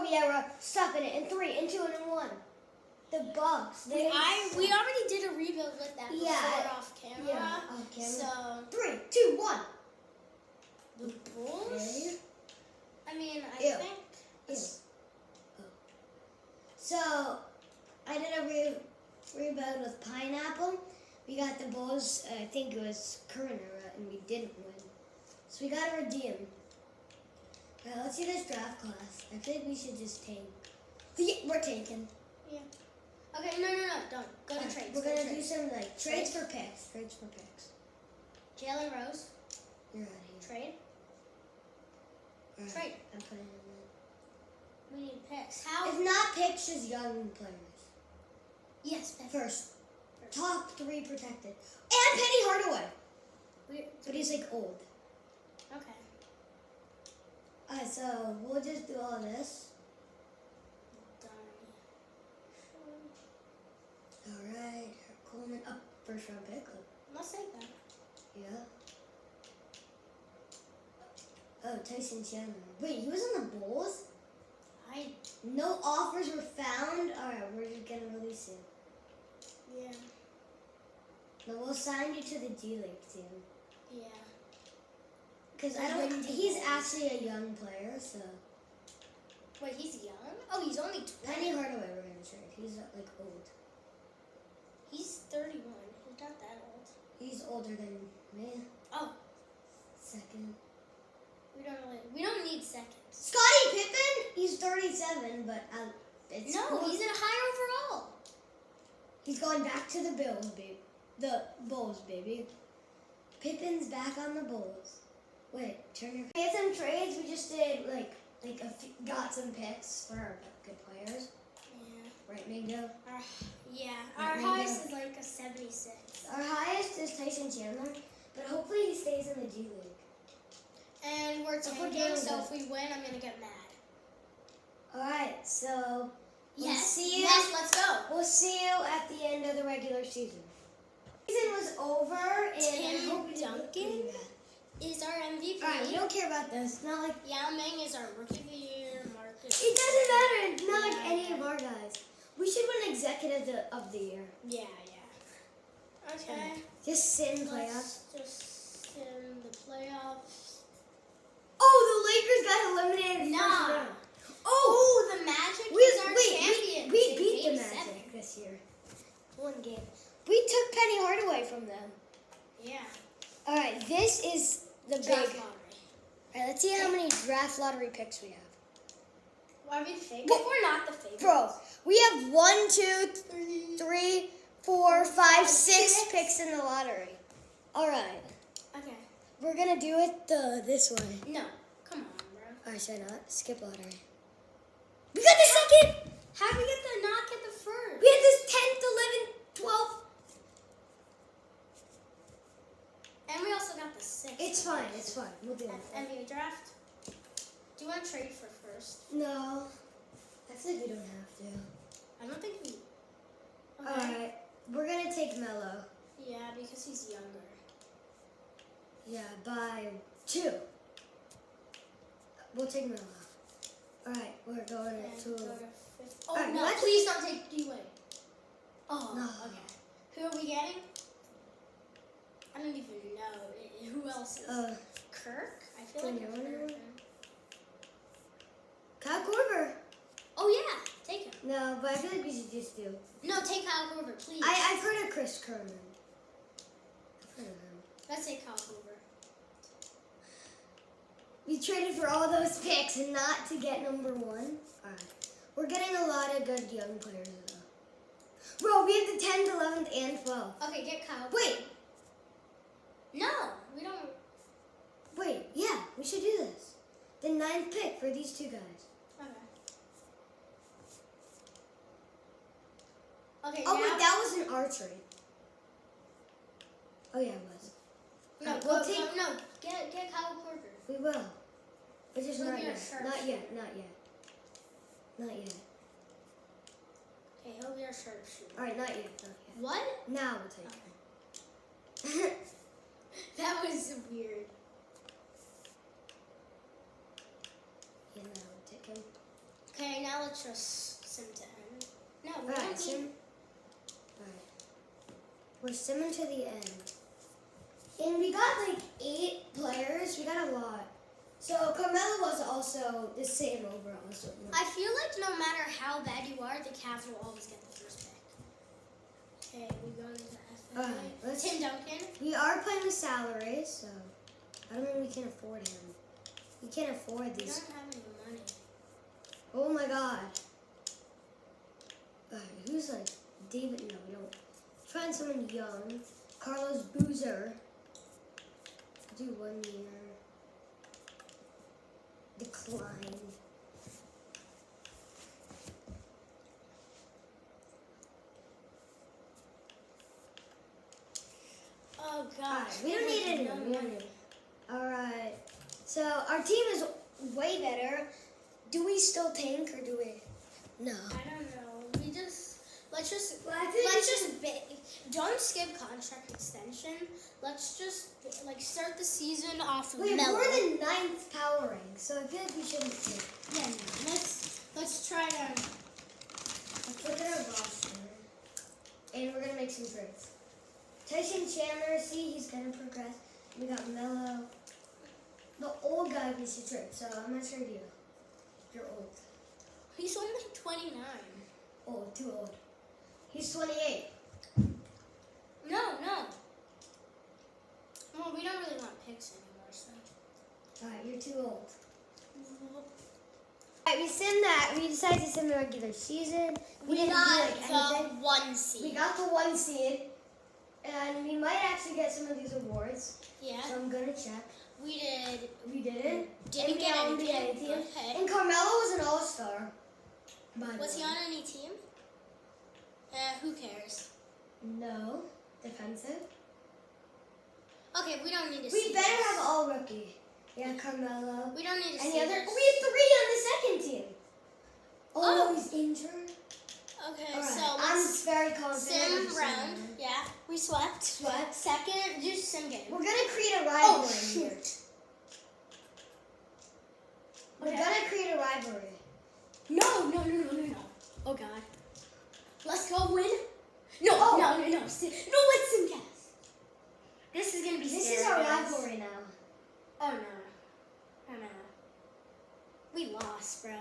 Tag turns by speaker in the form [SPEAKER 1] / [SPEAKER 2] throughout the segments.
[SPEAKER 1] Bro Vieira, stopping it in 3, in 2, and in 1. The Bucks.
[SPEAKER 2] We already did a rebuild with that before off camera.
[SPEAKER 1] Yeah, off camera.
[SPEAKER 2] So
[SPEAKER 1] 3, 2, 1.
[SPEAKER 2] the Bulls. I mean, I
[SPEAKER 1] Ew.
[SPEAKER 2] think.
[SPEAKER 1] Ew. Oh. So I did a rebuild with Pineapple. We got the Bulls. I think it was Kerner, and we didn't win. So we got to redeem. All right, let's see this draft class. I think we should just take. Yeah, we're taking.
[SPEAKER 2] Yeah. Okay, no, don't. Go to trades.
[SPEAKER 1] We're gonna do some like trades for picks. Trades for picks.
[SPEAKER 2] Jalen Rose.
[SPEAKER 1] You're out of here.
[SPEAKER 2] Trade.
[SPEAKER 1] All right,
[SPEAKER 2] Trade.
[SPEAKER 1] I'm putting him in.
[SPEAKER 2] We need picks. How?
[SPEAKER 1] If not picks, just young players.
[SPEAKER 2] Yes, picks.
[SPEAKER 1] First, top 3 protected. And Penny Hardaway. But he's like old.
[SPEAKER 2] Okay.
[SPEAKER 1] Alright, so we'll just do all this. Alright, Coleman up, first round pick.
[SPEAKER 2] Let's take that.
[SPEAKER 1] Yeah. Oh, Tyson Chandler. Wait, he was on the Bulls? No offers were found. Alright, we're just gonna release him.
[SPEAKER 2] Yeah.
[SPEAKER 1] No, we'll sign you to the D League team.
[SPEAKER 2] Yeah.
[SPEAKER 1] Because he's actually a young player, so.
[SPEAKER 2] Wait, he's young? Oh, he's only 20.
[SPEAKER 1] Penny Hardaway we're gonna trade. He's like old.
[SPEAKER 2] He's 31. He's not that old.
[SPEAKER 1] He's older than me.
[SPEAKER 2] Oh.
[SPEAKER 1] Second.
[SPEAKER 2] We don't need seconds.
[SPEAKER 1] Scottie Pippen? He's 37, but it's
[SPEAKER 2] No,
[SPEAKER 1] cool.
[SPEAKER 2] he's in a higher overall.
[SPEAKER 1] He's going back to the Bills, baby. The Bulls, baby. Pippen's back on the Bulls. Wait, turn your. We had some trades. We just did got some picks for our good players.
[SPEAKER 2] Yeah.
[SPEAKER 1] Right, Mingo?
[SPEAKER 2] Our
[SPEAKER 1] Right,
[SPEAKER 2] highest
[SPEAKER 1] Mingo?
[SPEAKER 2] is like a 76.
[SPEAKER 1] Our highest is Tyson Chandler, but hopefully he stays in the G League.
[SPEAKER 2] And we're
[SPEAKER 1] If we're
[SPEAKER 2] tanking,
[SPEAKER 1] doing
[SPEAKER 2] so
[SPEAKER 1] good.
[SPEAKER 2] if we win, I'm gonna get mad.
[SPEAKER 1] Alright, so we'll
[SPEAKER 2] Yes.
[SPEAKER 1] see you.
[SPEAKER 2] Yes, let's go.
[SPEAKER 1] We'll see you at the end of the regular season. Season was over, and I
[SPEAKER 2] Tim
[SPEAKER 1] hope we did
[SPEAKER 2] Duncan
[SPEAKER 1] pretty bad.
[SPEAKER 2] is our MVP.
[SPEAKER 1] Alright, we don't care about this. It's not like
[SPEAKER 2] Yao Ming is our rookie of the year. Marcus.
[SPEAKER 1] it doesn't matter. It's not like
[SPEAKER 2] Yeah,
[SPEAKER 1] any of our guys. We should win executive of the year.
[SPEAKER 2] Yeah. Okay.
[SPEAKER 1] Just sit in playoffs.
[SPEAKER 2] Let's just in the playoffs.
[SPEAKER 1] Oh, the Lakers got eliminated.
[SPEAKER 2] Nah.
[SPEAKER 1] First round.
[SPEAKER 2] Oh, the Magic is our champions.
[SPEAKER 1] We
[SPEAKER 2] in
[SPEAKER 1] beat the
[SPEAKER 2] Game
[SPEAKER 1] Magic
[SPEAKER 2] 7.
[SPEAKER 1] this year. One game. We took Penny Hardaway from them.
[SPEAKER 2] Yeah.
[SPEAKER 1] All right, this is the
[SPEAKER 2] Draft
[SPEAKER 1] big.
[SPEAKER 2] lottery.
[SPEAKER 1] All right, let's see how many draft lottery picks we have.
[SPEAKER 2] Why are we the favorite?
[SPEAKER 1] Well,
[SPEAKER 2] We're not the favorite.
[SPEAKER 1] Bro, we have 1, 2, 3, 4, 5, 6 picks in the lottery. All right,
[SPEAKER 2] Okay.
[SPEAKER 1] we're gonna do it this way.
[SPEAKER 2] No. Come on, bro.
[SPEAKER 1] All right, should I not skip lottery? We got the second.
[SPEAKER 2] How did we get the not get the first?
[SPEAKER 1] We had this 10th, 11th, 12th.
[SPEAKER 2] And we also got the sixth.
[SPEAKER 1] It's fine. It's fine. We'll do it.
[SPEAKER 2] NBA draft. Do you want to trade for first?
[SPEAKER 1] No, I think we don't have to.
[SPEAKER 2] I don't think we.
[SPEAKER 1] All right, we're gonna take Melo.
[SPEAKER 2] Yeah, because he's younger.
[SPEAKER 1] Yeah, by 2. We'll take Melo. All right, we're going
[SPEAKER 2] And
[SPEAKER 1] to.
[SPEAKER 2] go to fifth. Oh
[SPEAKER 1] Alright,
[SPEAKER 2] no!
[SPEAKER 1] let's-
[SPEAKER 2] Please don't take D-Wade. Oh.
[SPEAKER 1] No.
[SPEAKER 2] Okay. Who are we getting? I don't even know. Who else is? Kirk? I feel like
[SPEAKER 1] Don't know.
[SPEAKER 2] Kirk.
[SPEAKER 1] Kyle Korver.
[SPEAKER 2] Oh yeah, take him.
[SPEAKER 1] No, but I feel like we should just do.
[SPEAKER 2] No, take Kyle Korver, please.
[SPEAKER 1] I've heard of Chris Kerman. I've heard of him.
[SPEAKER 2] Let's take Kyle Korver.
[SPEAKER 1] We traded for all those picks and not to get number 1. All right, we're getting a lot of good young players though. Bro, we have the 10th, 11th, and 12th.
[SPEAKER 2] Okay, get Kyle.
[SPEAKER 1] Wait,
[SPEAKER 2] No, we don't.
[SPEAKER 1] wait, yeah, we should do this. The 9th pick for these 2 guys.
[SPEAKER 2] Okay,
[SPEAKER 1] Oh
[SPEAKER 2] now,
[SPEAKER 1] wait, that was an archery. Oh yeah, it was.
[SPEAKER 2] no,
[SPEAKER 1] we'll take.
[SPEAKER 2] no, get Kyle Korver.
[SPEAKER 1] We will. But just
[SPEAKER 2] He'll
[SPEAKER 1] not
[SPEAKER 2] be our
[SPEAKER 1] yet.
[SPEAKER 2] sharpshooter.
[SPEAKER 1] Not yet. Not yet. Not yet.
[SPEAKER 2] Okay, he'll be our sharpshooter.
[SPEAKER 1] All right, not yet. Not yet.
[SPEAKER 2] What?
[SPEAKER 1] Now we'll take him.
[SPEAKER 2] That was weird.
[SPEAKER 1] Yeah, now we'll take him.
[SPEAKER 2] Okay, now let's just sim to end. No, we
[SPEAKER 1] Alright,
[SPEAKER 2] don't
[SPEAKER 1] sim.
[SPEAKER 2] need...
[SPEAKER 1] Alright. We're simming to the end. And we got like 8 players. We got a lot. So Carmelo was also the same overall. So
[SPEAKER 2] I feel like no matter how bad you are, the Cavs will always get the first pick. Okay, we go into FA.
[SPEAKER 1] Alright, let's-
[SPEAKER 2] Tim Duncan.
[SPEAKER 1] we are playing with salary, so I don't think we can afford him. We can't afford
[SPEAKER 2] We
[SPEAKER 1] these.
[SPEAKER 2] don't have any money.
[SPEAKER 1] Oh my god. Who's like David? No, we don't. Find someone young. Carlos Boozer. Do 1 year. Decline.
[SPEAKER 2] Oh gosh.
[SPEAKER 1] Alright, we don't need
[SPEAKER 2] any
[SPEAKER 1] anyone. We don't need Alright. So our team is way better. Do we still tank or do we? No.
[SPEAKER 2] I don't know. We just let's just
[SPEAKER 1] Well, I think
[SPEAKER 2] let's
[SPEAKER 1] we
[SPEAKER 2] just don't skip contract extension. Let's just like start the season off of
[SPEAKER 1] We have
[SPEAKER 2] Melo.
[SPEAKER 1] more than 9th power rank, so I feel like we shouldn't tank.
[SPEAKER 2] Yeah, no. Let's try to.
[SPEAKER 1] Let's look at our roster. And we're gonna make some trades. Tyson Chandler, see, he's gonna progress. We got Melo. The old guy we should trade, so I'm not sure you. You're old.
[SPEAKER 2] He's only 29.
[SPEAKER 1] Old, too old. He's 28.
[SPEAKER 2] No. Well, we don't really want picks anymore, so.
[SPEAKER 1] Alright, you're too old. Alright, we send that. We decided to send the regular season. We didn't do like anything.
[SPEAKER 2] 1 seed.
[SPEAKER 1] We got the 1 seed. And we might actually get some of these awards.
[SPEAKER 2] Yeah.
[SPEAKER 1] So I'm gonna check.
[SPEAKER 2] We did.
[SPEAKER 1] We didn't.
[SPEAKER 2] Didn't
[SPEAKER 1] And
[SPEAKER 2] get
[SPEAKER 1] on the
[SPEAKER 2] anything.
[SPEAKER 1] team.
[SPEAKER 2] Okay.
[SPEAKER 1] And Carmelo was an all-star.
[SPEAKER 2] Was he on any team? Who cares?
[SPEAKER 1] No. Defensive.
[SPEAKER 2] Okay, we don't need to
[SPEAKER 1] We
[SPEAKER 2] see
[SPEAKER 1] better
[SPEAKER 2] this.
[SPEAKER 1] have all rookie. Yeah, Carmelo.
[SPEAKER 2] We don't need to
[SPEAKER 1] Any
[SPEAKER 2] see
[SPEAKER 1] other?
[SPEAKER 2] this.
[SPEAKER 1] We have 3 on the second team.
[SPEAKER 2] Oh.
[SPEAKER 1] He's injured.
[SPEAKER 2] Okay,
[SPEAKER 1] All right.
[SPEAKER 2] so
[SPEAKER 1] I'm
[SPEAKER 2] let's
[SPEAKER 1] very confident.
[SPEAKER 2] sim
[SPEAKER 1] of
[SPEAKER 2] round.
[SPEAKER 1] Sim.
[SPEAKER 2] Yeah, we swept.
[SPEAKER 1] Swept.
[SPEAKER 2] Second, just sim game.
[SPEAKER 1] We're gonna create a
[SPEAKER 2] Oh,
[SPEAKER 1] rivalry here.
[SPEAKER 2] shoot.
[SPEAKER 1] We're
[SPEAKER 2] Okay.
[SPEAKER 1] gonna create a rivalry.
[SPEAKER 2] No. Oh, God. Let's go win. No,
[SPEAKER 1] Oh.
[SPEAKER 2] no. No, it's Simcast. This is going to be
[SPEAKER 1] This
[SPEAKER 2] scary,
[SPEAKER 1] is our
[SPEAKER 2] guys.
[SPEAKER 1] rivalry now.
[SPEAKER 2] Oh, no. We lost, bro.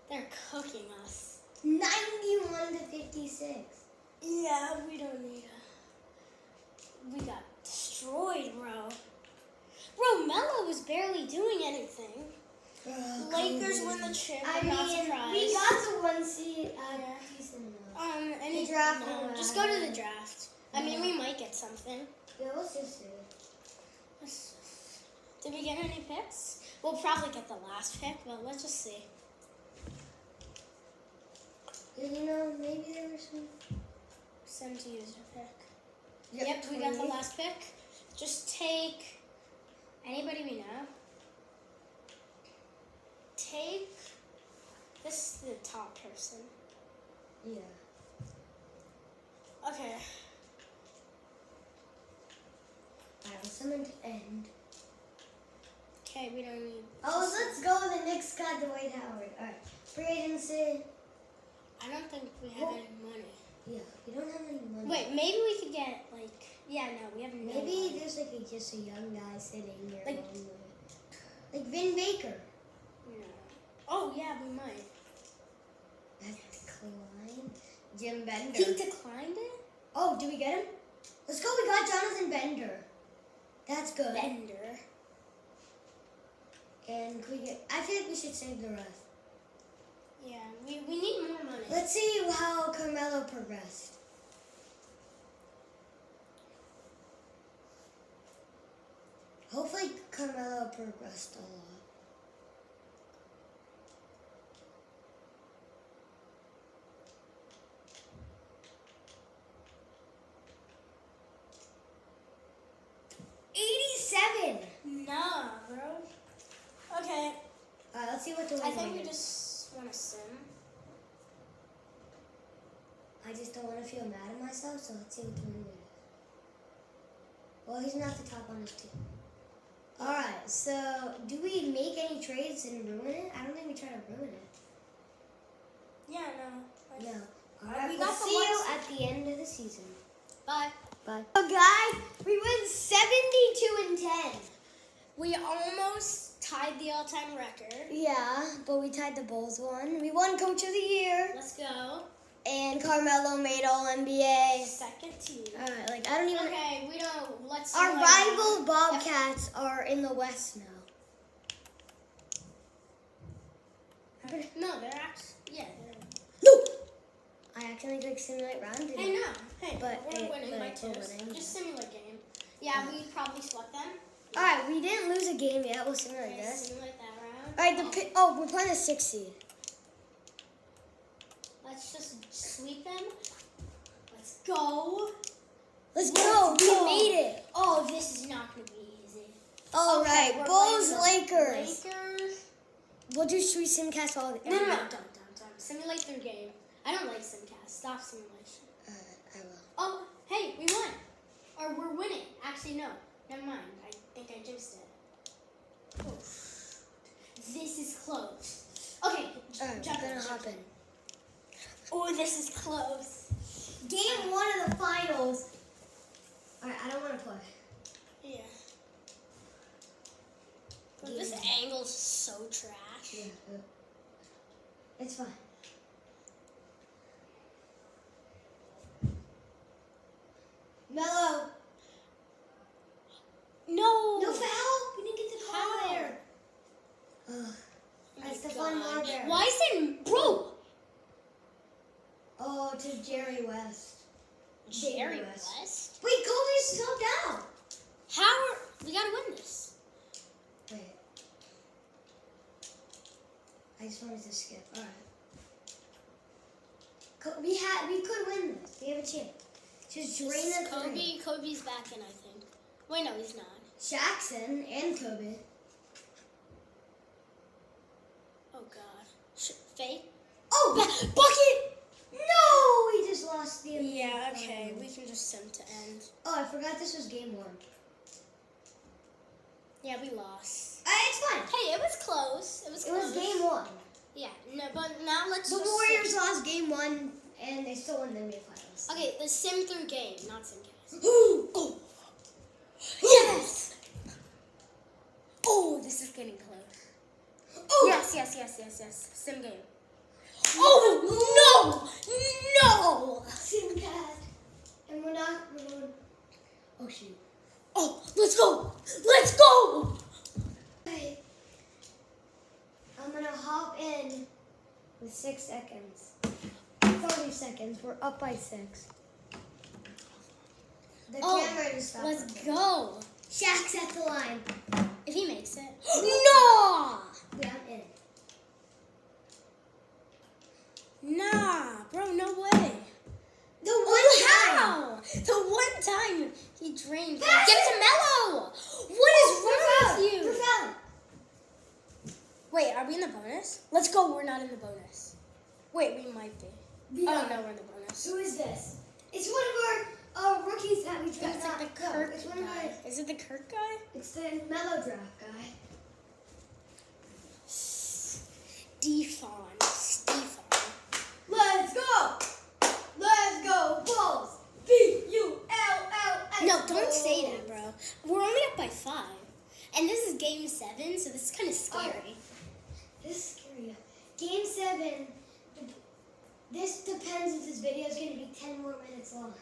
[SPEAKER 2] They're cooking us.
[SPEAKER 1] 91 to 56.
[SPEAKER 2] Yeah, we don't need We got destroyed, bro. Bro, Melo was barely doing anything. Lakers win the chip.
[SPEAKER 1] I
[SPEAKER 2] I'm not
[SPEAKER 1] mean,
[SPEAKER 2] surprised.
[SPEAKER 1] we got the 1 seed.
[SPEAKER 2] Yeah.
[SPEAKER 1] Decent enough.
[SPEAKER 2] Any
[SPEAKER 1] The draft
[SPEAKER 2] no,
[SPEAKER 1] will
[SPEAKER 2] just go to the
[SPEAKER 1] matter.
[SPEAKER 2] draft. I mean,
[SPEAKER 1] Yeah.
[SPEAKER 2] we might get something.
[SPEAKER 1] Yeah, let's just see.
[SPEAKER 2] Did we get any picks? We'll probably get the last pick, but let's just see.
[SPEAKER 1] You know, maybe there was some.
[SPEAKER 2] Send to user pick. Yep, we got the last pick. Just take anybody we know. Take this, the top person.
[SPEAKER 1] Yeah.
[SPEAKER 2] Okay.
[SPEAKER 1] Alright, well, someone to end.
[SPEAKER 2] Okay, we don't need.
[SPEAKER 1] Oh, let's go. The Knicks got Dwight Howard. Alright. Free agency.
[SPEAKER 2] I don't think we have
[SPEAKER 1] Well-
[SPEAKER 2] any money.
[SPEAKER 1] Yeah, we don't have any money.
[SPEAKER 2] Wait, maybe we could get like. Yeah, no, we have no
[SPEAKER 1] Maybe
[SPEAKER 2] money.
[SPEAKER 1] there's like just a young guy sitting here.
[SPEAKER 2] Like-
[SPEAKER 1] Like Vin Baker.
[SPEAKER 2] No. Oh yeah, we might.
[SPEAKER 1] That's Klein. Jim Bender.
[SPEAKER 2] He declined it.
[SPEAKER 1] Oh, did we get him? Let's go. We got Jonathan Bender. That's good.
[SPEAKER 2] Bender.
[SPEAKER 1] And can we get? I feel like we should save the rest.
[SPEAKER 2] Yeah, we need more money.
[SPEAKER 1] Let's see how Carmelo progressed. Hopefully Carmelo progressed a lot.
[SPEAKER 2] Nah, bro. Okay,
[SPEAKER 1] Let's see what the
[SPEAKER 2] I think
[SPEAKER 1] win
[SPEAKER 2] we
[SPEAKER 1] is.
[SPEAKER 2] just want to sim.
[SPEAKER 1] I just don't want to feel mad at myself, so let's see what the win is. Well, he's not the top on his team. Alright, so do we make any trades and ruin it? I don't think we try to ruin it.
[SPEAKER 2] Yeah, no.
[SPEAKER 1] No. All right,
[SPEAKER 2] We
[SPEAKER 1] we'll
[SPEAKER 2] got the
[SPEAKER 1] see you
[SPEAKER 2] ones-
[SPEAKER 1] at the end of the season.
[SPEAKER 2] Bye.
[SPEAKER 1] Bye. So guys, we went 72-10.
[SPEAKER 2] We almost tied the all-time record.
[SPEAKER 1] Yeah, but we tied the Bulls one. We won Coach of the Year,
[SPEAKER 2] Let's go.
[SPEAKER 1] and Carmelo made All NBA.
[SPEAKER 2] Second team.
[SPEAKER 1] I don't even.
[SPEAKER 2] Okay, we don't. Let's.
[SPEAKER 1] Our
[SPEAKER 2] see
[SPEAKER 1] rival Bobcats are in the West now.
[SPEAKER 2] No, they're actually. Yeah. They're,
[SPEAKER 1] No. I actually clicked simulate round. didn't
[SPEAKER 2] hey, no. Hey,
[SPEAKER 1] But
[SPEAKER 2] we're
[SPEAKER 1] it-
[SPEAKER 2] winning
[SPEAKER 1] but
[SPEAKER 2] by
[SPEAKER 1] it's
[SPEAKER 2] 2.
[SPEAKER 1] a winning.
[SPEAKER 2] Just simulate game. Yeah, we probably swept them.
[SPEAKER 1] All right, we didn't lose a game yet. We'll simulate
[SPEAKER 2] Okay,
[SPEAKER 1] this.
[SPEAKER 2] simulate that round.
[SPEAKER 1] All right, we're playing the 6th seed.
[SPEAKER 2] Let's just sweep them. Let's go.
[SPEAKER 1] Let's
[SPEAKER 2] Let's
[SPEAKER 1] go. We
[SPEAKER 2] go.
[SPEAKER 1] made it.
[SPEAKER 2] Oh, this is not going to be easy.
[SPEAKER 1] All
[SPEAKER 2] Okay,
[SPEAKER 1] right,
[SPEAKER 2] we're
[SPEAKER 1] Bulls,
[SPEAKER 2] playing the
[SPEAKER 1] Lakers.
[SPEAKER 2] Lakers.
[SPEAKER 1] We'll do Street Simcast all the
[SPEAKER 2] No. Don't. Simulate their game. I don't like Simcast. Stop simulation.
[SPEAKER 1] I will.
[SPEAKER 2] Oh, hey, we won. Or we're winning. Actually, no. Never mind. I think I jinxed it. Oh. This is close. Okay,
[SPEAKER 1] All right,
[SPEAKER 2] jump
[SPEAKER 1] we're
[SPEAKER 2] in.
[SPEAKER 1] gonna hop in.
[SPEAKER 2] Oh, this is close.
[SPEAKER 1] Game 1 of the finals. All right, I don't want to play.
[SPEAKER 2] Yeah. But
[SPEAKER 1] Game
[SPEAKER 2] this
[SPEAKER 1] one.
[SPEAKER 2] angle's so trash.
[SPEAKER 1] Yeah, it's fine. Mello.
[SPEAKER 2] No.
[SPEAKER 1] No foul. We didn't get the call
[SPEAKER 2] How?
[SPEAKER 1] there. Ugh.
[SPEAKER 2] Oh my
[SPEAKER 1] That's the fun
[SPEAKER 2] God.
[SPEAKER 1] Marbury.
[SPEAKER 2] Why is it, bro?
[SPEAKER 1] Oh, to Jerry West.
[SPEAKER 2] Jerry
[SPEAKER 1] West.
[SPEAKER 2] West?
[SPEAKER 1] Wait, Kobe's still down.
[SPEAKER 2] How are, we gotta win this.
[SPEAKER 1] Wait. I just wanted to skip. All right. We could win this. We have a chance. Just drain the three.
[SPEAKER 2] Kobe's back in, I think. Wait, no, he's not.
[SPEAKER 1] Jackson and Kobe.
[SPEAKER 2] Oh God. Faye?
[SPEAKER 1] Oh, bucket! No, we just lost the.
[SPEAKER 2] Yeah, okay. We can just send to end.
[SPEAKER 1] Oh, I forgot this was game 1.
[SPEAKER 2] Yeah, we lost.
[SPEAKER 1] It's fine.
[SPEAKER 2] Hey, it was close. It was
[SPEAKER 1] It
[SPEAKER 2] close.
[SPEAKER 1] was game 1.
[SPEAKER 2] Yeah, no, but now let's
[SPEAKER 1] The
[SPEAKER 2] just
[SPEAKER 1] Warriors lost game 1, and they still won the NBA Finals.
[SPEAKER 2] Okay, the sim through game, not sim cast.
[SPEAKER 1] Oh.
[SPEAKER 2] Yes! Oh, this is getting close.
[SPEAKER 1] Oh.
[SPEAKER 2] Yes. Sim game. Oh, no!
[SPEAKER 1] Simcast. And we're going. Oh, shoot.
[SPEAKER 2] Oh, let's go! Let's go!
[SPEAKER 1] Okay. I'm going to hop in with 6 seconds. 30 seconds. We're up by 6. The camera just stopped.
[SPEAKER 2] Let's go.
[SPEAKER 1] Shaq's at the line.
[SPEAKER 2] If he makes it. No!
[SPEAKER 1] Yeah, I'm in.
[SPEAKER 2] Nah, bro, no way.
[SPEAKER 1] The one time.
[SPEAKER 2] How? The one time he drained.
[SPEAKER 1] Pass
[SPEAKER 2] Get
[SPEAKER 1] it.
[SPEAKER 2] to Mello! What is wrong with
[SPEAKER 1] We're
[SPEAKER 2] you?
[SPEAKER 1] fouling.
[SPEAKER 2] Wait, are we in the bonus? Let's go, we're not in the bonus. Wait, we might be.
[SPEAKER 1] We
[SPEAKER 2] Oh,
[SPEAKER 1] are.
[SPEAKER 2] no, we're in the bonus.
[SPEAKER 1] Who is this? It's one of our rookies that we
[SPEAKER 2] That's
[SPEAKER 1] drafted.
[SPEAKER 2] like the Kirk
[SPEAKER 1] It's one of
[SPEAKER 2] guy.
[SPEAKER 1] our.
[SPEAKER 2] Is it the Kirk guy?
[SPEAKER 1] It's the Mellow Draft guy.
[SPEAKER 2] Stefan.
[SPEAKER 1] Let's go! Let's go, Bulls! B-U-L-L-S.
[SPEAKER 2] No, don't say that, bro. We're only up by 5. And this is game 7, so this is kind of scary.
[SPEAKER 1] This is scary. Game 7. This depends if this video is going to be 10 more minutes long.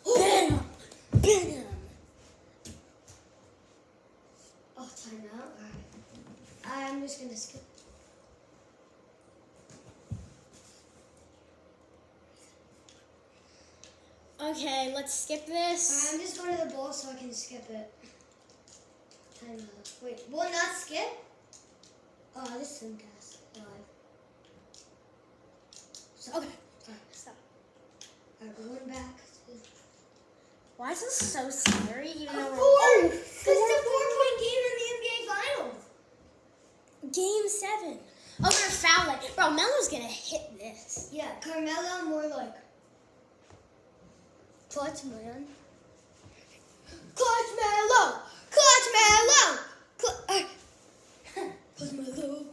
[SPEAKER 2] Bam! Bam!
[SPEAKER 1] Oh, timeout. Alright. I'm just going to skip.
[SPEAKER 2] Okay, let's skip this.
[SPEAKER 1] I'm just going to the Bulls so I can skip it. Timeout. Wait, will it not skip? Oh, this is Simcast live. So,
[SPEAKER 2] Okay.
[SPEAKER 1] Alright,
[SPEAKER 2] Stop.
[SPEAKER 1] we're going back.
[SPEAKER 2] Why is this so scary? Even though
[SPEAKER 1] Of
[SPEAKER 2] we're
[SPEAKER 1] course! Because it's a 4-point game in the NBA Finals.
[SPEAKER 2] game 7. Oh, we're fouling. Bro, Melo's gonna hit this.
[SPEAKER 1] Yeah, Carmelo more like clutch man. Clutch Melo! Clutch Melo! Clutch Melo!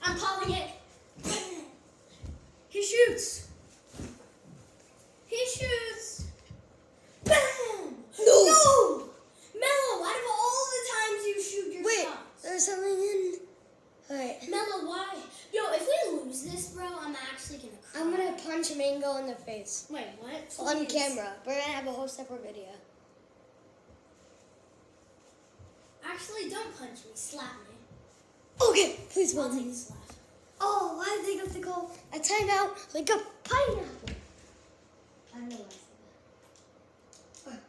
[SPEAKER 2] I'm calling it. He shoots. He shoots. Bam! No! Mello, out of all the times you shoot your
[SPEAKER 1] Wait,
[SPEAKER 2] shots.
[SPEAKER 1] there's something in. Alright.
[SPEAKER 2] Mello, why? Yo, if we lose this, bro, I'm actually gonna cry.
[SPEAKER 1] I'm gonna punch Mango in the face.
[SPEAKER 2] Wait, what?
[SPEAKER 1] On
[SPEAKER 2] Please.
[SPEAKER 1] camera. We're gonna have a whole separate video.
[SPEAKER 2] Actually, don't punch me. Slap me.
[SPEAKER 1] Okay, please
[SPEAKER 2] I'll
[SPEAKER 1] punch
[SPEAKER 2] take
[SPEAKER 1] me.
[SPEAKER 2] a slap.
[SPEAKER 1] Oh, why did they have to call a timeout like a pineapple? I don't know why I said that.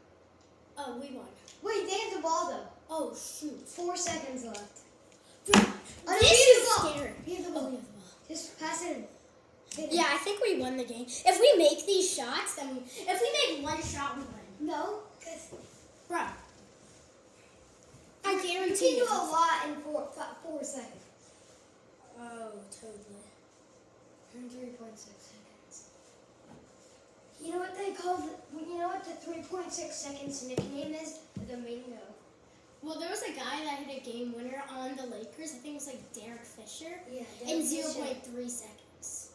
[SPEAKER 2] Oh, we won.
[SPEAKER 1] Wait, they have the ball though.
[SPEAKER 2] Oh, shoot.
[SPEAKER 1] 4 seconds left.
[SPEAKER 2] This is
[SPEAKER 1] Unbeatable.
[SPEAKER 2] scary.
[SPEAKER 1] We have the
[SPEAKER 2] Oh,
[SPEAKER 1] ball.
[SPEAKER 2] we have the ball.
[SPEAKER 1] Just pass it in. Hit it.
[SPEAKER 2] Yeah, I think we won the game. If we make these shots, then if we make one shot, we win.
[SPEAKER 1] No, because
[SPEAKER 2] Bro, I
[SPEAKER 1] you
[SPEAKER 2] guarantee
[SPEAKER 1] can do a lot in 4 seconds.
[SPEAKER 2] Oh, totally.
[SPEAKER 1] And 3.6 seconds. You know what they call you know what the 3.6 seconds nickname is? The Mingo.
[SPEAKER 2] Well, there was a guy that hit a game winner on the Lakers. I think it was like Derek Fisher.
[SPEAKER 1] Yeah.
[SPEAKER 2] In 0.3 seconds.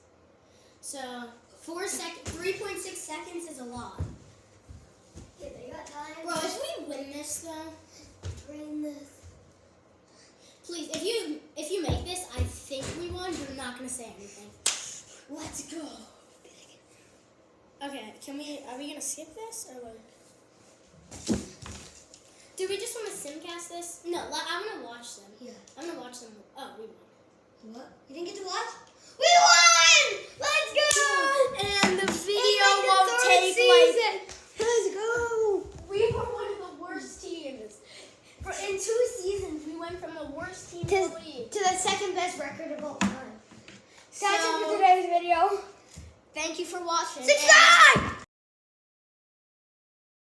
[SPEAKER 2] So 3.6 seconds is a lot.
[SPEAKER 1] Yeah, they got time.
[SPEAKER 2] Bro, if we win this though,
[SPEAKER 1] Bring this.
[SPEAKER 2] please, if you make this, I think we won. But I'm not gonna say anything. Let's go. Okay, are we gonna skip this or what? Do we just want to simcast this? No, I'm gonna watch them.
[SPEAKER 1] Yeah.
[SPEAKER 2] I'm gonna watch them. Oh, we won.
[SPEAKER 1] What? You didn't get to watch? We won! Let's go!
[SPEAKER 2] And the video
[SPEAKER 1] It's like the
[SPEAKER 2] won't
[SPEAKER 1] third
[SPEAKER 2] take
[SPEAKER 1] season. Let's go!
[SPEAKER 2] We were one of the worst teams. In 2 seasons, we went from the worst team
[SPEAKER 1] To,
[SPEAKER 2] in the league.
[SPEAKER 1] to the second best record of all time. That's it
[SPEAKER 2] So-
[SPEAKER 1] for today's video.
[SPEAKER 2] Thank you for watching.
[SPEAKER 1] Subscribe!